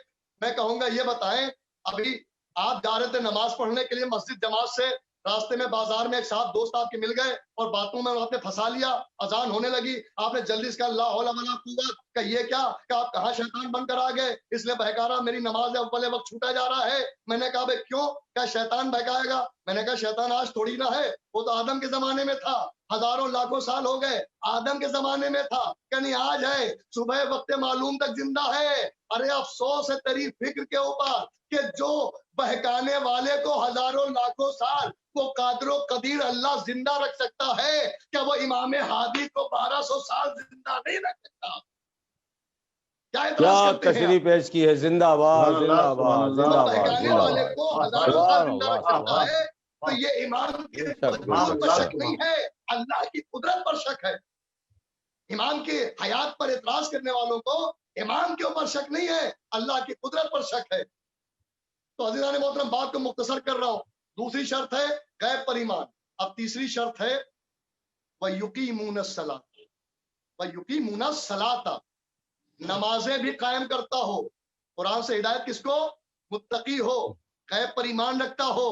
میں کہوں گا یہ بتائیں، ابھی آپ جا رہے تھے نماز پڑھنے کے لیے مسجد جماعت سے، راستے میں بازار میں ایک ساتھ دوست آپ کے مل گئے اور باتوں میں آپ نے پھنسا لیا. اذان ہونے لگی، آپ نے جلدی سے کہا لا حول ولا قوت، کہ یہ کیا کہ آپ کہاں شیطان بن کر آ گئے، اس لیے بہکا رہا میری نماز ہے اول وقت چھوٹا جا رہا ہے. میں نے کہا بھائی کیوں؟ کیا شیطان بہکائے گا؟ میں نے کہا شیطان آج تھوڑی نہ ہے، وہ تو آدم کے زمانے میں تھا، ہزاروں لاکھوں سال ہو گئے. آدم کے زمانے میں تھا کہ نہیں آج ہے، صبح وقت معلوم تک زندہ ہے. ارے افسوس ہے تیری فکر کے اوپر کہ جو بہکانے والے کو ہزاروں لاکھوں سال وہ قادر و قدیر اللہ زندہ رکھ سکتا ہے، کیا وہ امام ہادی کو 1200 سال زندہ نہیں رکھ سکتا؟ کیا کیا اعتراض کرتے ہیں تشریح پیش کی ہے. زندہ باد زندہ باد زندہ باد بہکانے زندہ والے باد. کو ہزاروں سال سبحان زندہ اللہ رکھ سکتا سبحان ہے. تو یہ ایمان کے بے شک بے مضمون شک پر بے شک شک. نہیں ہے، اللہ کی قدرت پر شک ہے. ایمان کے حیات پر اعتراض کرنے والوں کو ایمان کے اوپر شک نہیں ہے، اللہ کی قدرت پر شک ہے. تو عزیزان محترم بات کو مختصر کر رہا ہوں. دوسری شرط ہے غیب پر ایمان. اب تیسری شرط ہے وَيُقِيمُونَ الصَّلَاةَ وَيُقِيمُونَ الصَّلَاةَ، نمازیں بھی قائم کرتا ہو. قرآن سے ہدایت کس کو؟ متقی ہو، غیب پر ایمان رکھتا ہو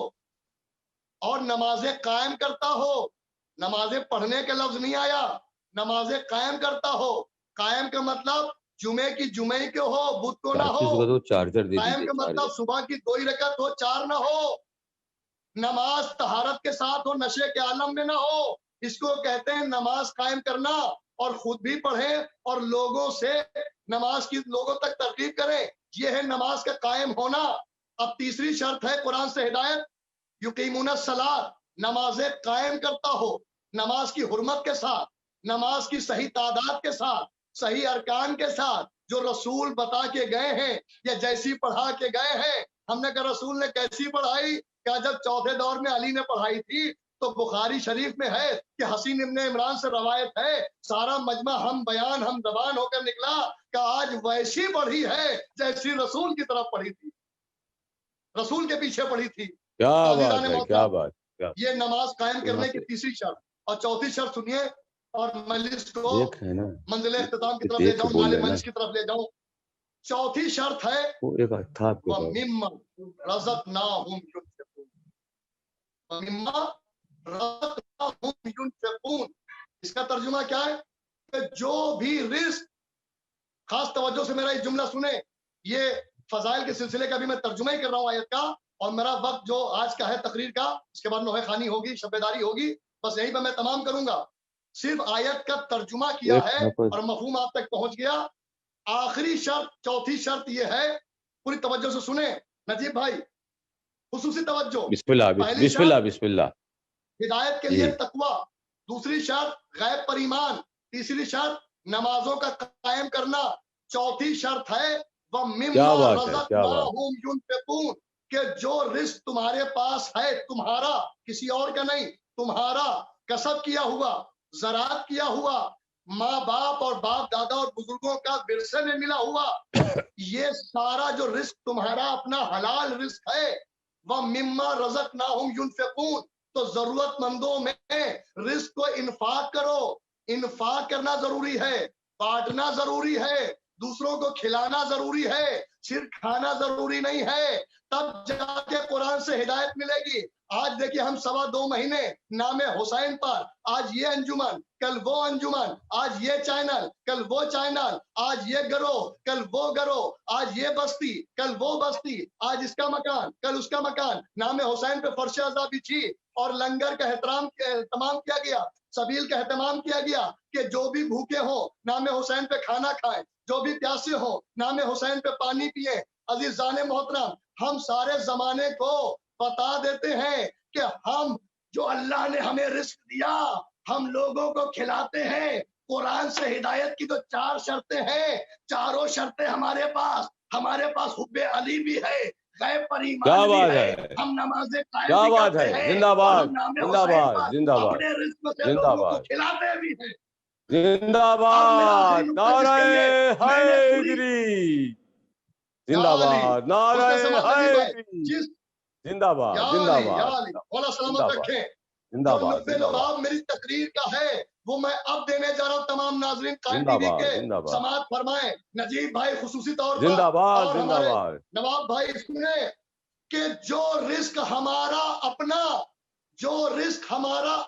اور نمازیں قائم کرتا ہو. نمازیں پڑھنے کا لفظ نہیں آیا، نمازیں قائم کرتا ہو. قائم کا مطلب جمعے کی جمعے کے ہو، بدھ کو نہ ہو. تو چارجر دے قائم دیجیے کا مطلب چارجر. صبح کی 2 رکعت ہو، 4 نہ ہو. نماز طہارت کے ساتھ ہو، نشے کے عالم میں نہ ہو. اس کو کہتے ہیں نماز قائم کرنا، اور خود بھی پڑھیں اور لوگوں سے نماز کی لوگوں تک ترغیب کریں. یہ ہے نماز کا قائم ہونا. اب تیسری شرط ہے قرآن سے ہدایت یقیمون الصلاۃ، نمازیں قائم کرتا ہو، نماز کی حرمت کے ساتھ، نماز کی صحیح تعداد کے ساتھ، صحیح ارکان کے ساتھ جو رسول بتا کے گئے ہیں یا جیسی پڑھا کے گئے ہیں. ہم نے کہا رسول نے کیسی پڑھائی؟ کہا جب چوتھے دور میں علی نے پڑھائی تھی تو بخاری شریف میں ہے کہ حسین ابن عمران سے روایت ہے، سارا مجمع ہم بیان ہم زبان ہو کر نکلا کہ آج ویسی پڑھی ہے جیسی رسول کی طرف پڑھی تھی، رسول کے پیچھے پڑھی تھی. کیا تو بات عزیزان ہے کیا محترم، بات. یہ نماز قائم کرنے کی تیسری شرط. اور چوتھی شرط سنیے اور مجلس کو دیکھ ہے نا منزل اختتام کی طرف لے دیکھ کے جاؤں، بول مال لینا. مجلس کی طرف لے جاؤں. چوتھی شرط ہے وہ ایک تھا آپ کے پاس. وَمِمَّا رَزَقْنَاهُمْ يُنْفِقُونَ، وَمِمَّا رَزَقْنَاهُمْ يُنْفِقُونَ. اس کا ترجمہ کیا ہے؟ کہ جو بھی رزق، خاص توجہ سے میرا یہ جملہ سنیں، یہ فضائل کے سلسلے کا بھی میں ترجمہ ہی کر رہا ہوں آیت کا، اور میرا وقت جو آج کا ہے تقریر کا، اس کے بعد نوحہ خوانی ہوگی، شب بیداری ہوگی، بس یہیں پہ میں تمام کروں گا. صرف آیت کا ترجمہ کیا ہے اور مفہوم آپ تک پہنچ گیا. آخری شرط، چوتھی شرط یہ ہے، پوری توجہ سے سنیں نجیب بھائی، خصوصی توجہ. بسم اللہ بسم اللہ بسم اللہ. ہدایت کے لیے تقوی. دوسری شرط غیب پر ایمان. تیسری شرط نمازوں کا قائم کرنا. چوتھی شرط ہے وَمِمَّا رَزَقْنَاهُمْ يُنْفِقُونَ، کہ جو رزق تمہارے پاس ہے، تمہارا، کسی اور کا نہیں، تمہارا کسب کیا ہوا، زراعت کیا ہوا، ماں باپ اور باپ دادا اور بزرگوں کا ورثے میں ملا ہوا، یہ سارا جو رزق تمہارا اپنا حلال رزق ہے، وَمِمَّا رَزَقْنَاهُمْ يُنْفِقُونَ، تو ضرورت مندوں میں رزق کو انفاق کرو. انفاق کرنا ضروری ہے، بانٹنا ضروری ہے، دوسروں کو کھلانا ضروری ہے، صرف کھانا ضروری نہیں ہے. تب جا کے قرآن سے ہدایت ملے گی. آج دیکھیے ہم 2.25 مہینے نام حسین پر، آج یہ انجمن، کل وہ انجمن، آج یہ چینل، کل وہ چینل، آج یہ گروہ، کل وہ گروہ، آج یہ بستی، کل وہ بستی، آج اس کا مکان، کل اس کا مکان. نام حسین پہ فرش عزا بچھی اور لنگر کا اہتمام کیا گیا، سبیل کا اہتمام کیا گیا کہ جو بھی بھوکے ہوں نام حسین پہ کھانا کھائیں، جو بھی پیاسے ہوں نام حسین پہ پانی پیئے. عزیزان محترم، ہم سارے زمانے کو بتا دیتے ہیں کہ ہم جو اللہ نے ہمیں رزق دیا ہم لوگوں کو کھلاتے ہیں. قرآن سے ہدایت کی تو 4 شرطیں ہیں، چاروں شرطیں ہمارے پاس حب علی بھی ہے، غیب پر ایمان بھی ہے، ہم نمازیں قائم بھی کرتے ہیں، زندہ باد ہم نام زندہ حسین باد پر زندہ باد اپنے رزق سے زندہ لوگوں کو باد کھلاتے بھی ہیں. زندہ اب میرا باد. آخری نقطہ جس کے لیے نعرہ میں نے پوری حیدری زندہ باد. نعرہ حیدری زندہ باد زندہ باد مولا سلامت رکھیں. زندہ جو باد 90 لباب میری تقریر کا ہے وہ میں اب دینے جا رہا ہوں تمام ناظرین قائم زندہ ٹی وی باد کے. زندہ باد سماعت فرمائیں نجیب بھائی خصوصی طور پر زندہ باد اور زندہ ہمارے باد. نواب بھائی سنیں کہ جو رزق ہمارا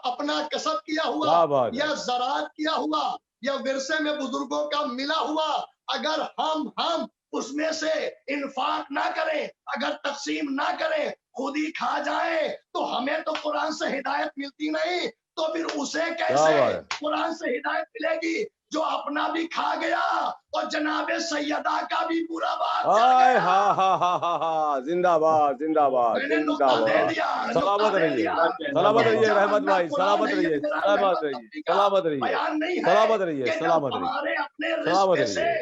اپنا کسب کیا ہوا یا زراعت کیا ہوا یا ورثے میں بزرگوں کا ملا ہوا، اگر ہم اس میں سے انفاق نہ کریں، اگر تقسیم نہ کریں، خود ہی کھا جائیں، تو ہمیں تو قرآن سے ہدایت ملتی نہیں. تو پھر اسے کیسے قرآن سے ہدایت ملے گی جو اپنا بھی کھا گیا اور جناب سیدہ کا بھی برا بات گیا. زندہ باد زندہ باد زندہ باد. سلامت رہیے رحمت بھائی، سلامت رہیے سلامت رہیے سلامت رہیے سلامت رہیے سلامت رہیے سلامت رہیے.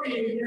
3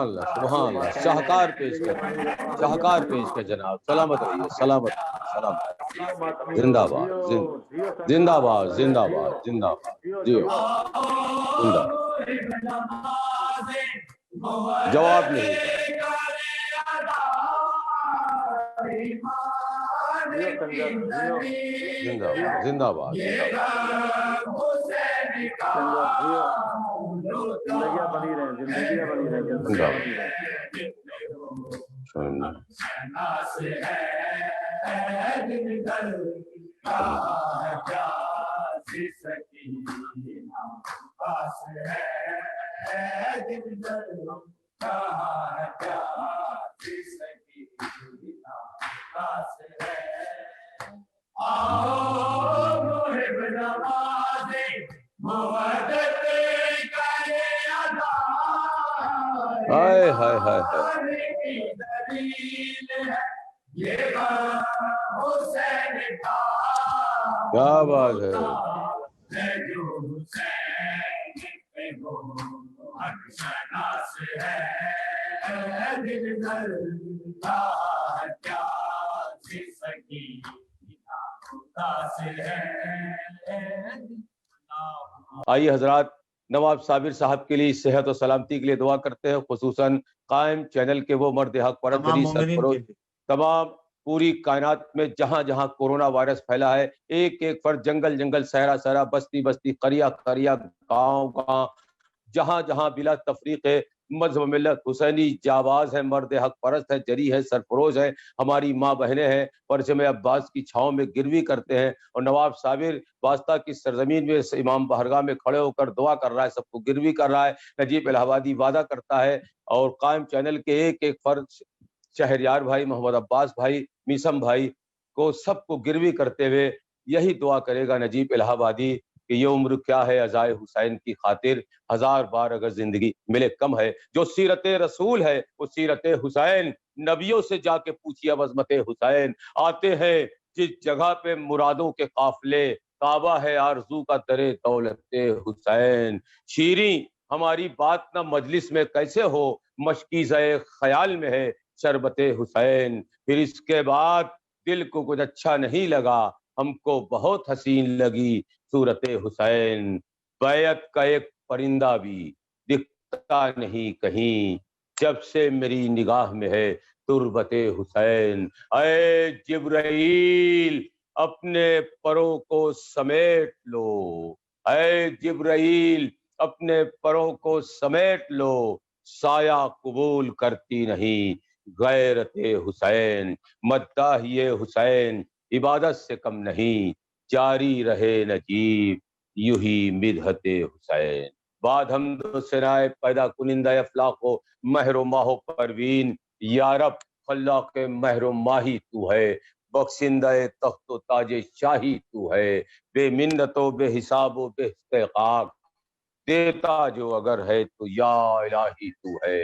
اللہ سبحان اللہ. شاہکار پیش کر جناب. سلامت رہیے سلامت سلامت. زندہ باد زندہ باد زندہ باد زندہ باد. جی زندہ. جواب نہیں. زندہ باد ہائے ہائے ہائے. کیا بات ہے. آئیے حضرات نواب صابر صاحب کے لیے صحت و سلامتی کے لیے دعا کرتے ہیں، خصوصاً قائم چینل کے وہ مرد حق پرست تمام پوری کائنات میں جہاں جہاں کورونا وائرس پھیلا ہے، ایک ایک فرد، جنگل جنگل، صحرا صحرا، بستی بستی، قریہ قریہ، گاؤں گاؤں، جہاں جہاں بلا تفریق ہے، مذہب ملت حسینی جاواز ہے، مرد حق پرست ہے، جری ہے، سرفروش ہے، ہماری ماں بہنیں ہیں، پرچم عباس کی چھاؤں میں گروی کرتے ہیں، اور نواب صابر واسطہ کی سرزمین میں امام بہرگاہ میں کھڑے ہو کر دعا کر رہا ہے، سب کو گروی کر رہا ہے. نجیب الہ آبادی وعدہ کرتا ہے، اور قائم چینل کے ایک ایک فرد، شہریار بھائی، محمد عباس بھائی، میسم بھائی کو، سب کو گروی کرتے ہوئے یہی دعا کرے گا نجیب الہ آبادی کہ یہ عمر کیا ہے عزائے حسین کی خاطر، 1000 بار اگر زندگی ملے کم ہے. جو سیرت رسول ہے وہ سیرت حسین، نبیوں سے جا کے پوچھیے اب عظمت حسین. آتے ہیں جس جگہ پہ مرادوں کے قافلے، کعبہ ہے آرزو کا در دولت حسین. شیریں ہماری بات نہ مجلس میں کیسے ہو، مشکیزہ خیال میں ہے شربت حسین. پھر اس کے بعد دل کو کچھ اچھا نہیں لگا، ہم کو بہت حسین لگی صورت حسین. بیعت کا ایک پرندہ بھی دکھتا نہیں کہیں، جب سے میری نگاہ میں ہے تربت حسین. اے جبرائیل اپنے پروں کو سمیٹ لو، اے جبرائیل اپنے پروں کو سمیٹ لو، سایہ قبول کرتی نہیں غیرت حسین. مداحی حسین عبادت سے کم نہیں، جاری رہے نجیب یوں ہی مدحت حسین. بعد حمد و ثنائے پیدا کنندہ افلاق و مہر و ماہ و پروین، یا رب خلاق مہر و ماہی تو ہے، بخشندہ تخت و تاج شاہی تو ہے. بے منت و بے حساب و بے استحقاق، دیتا جو اگر ہے تو یا الہی تو ہے.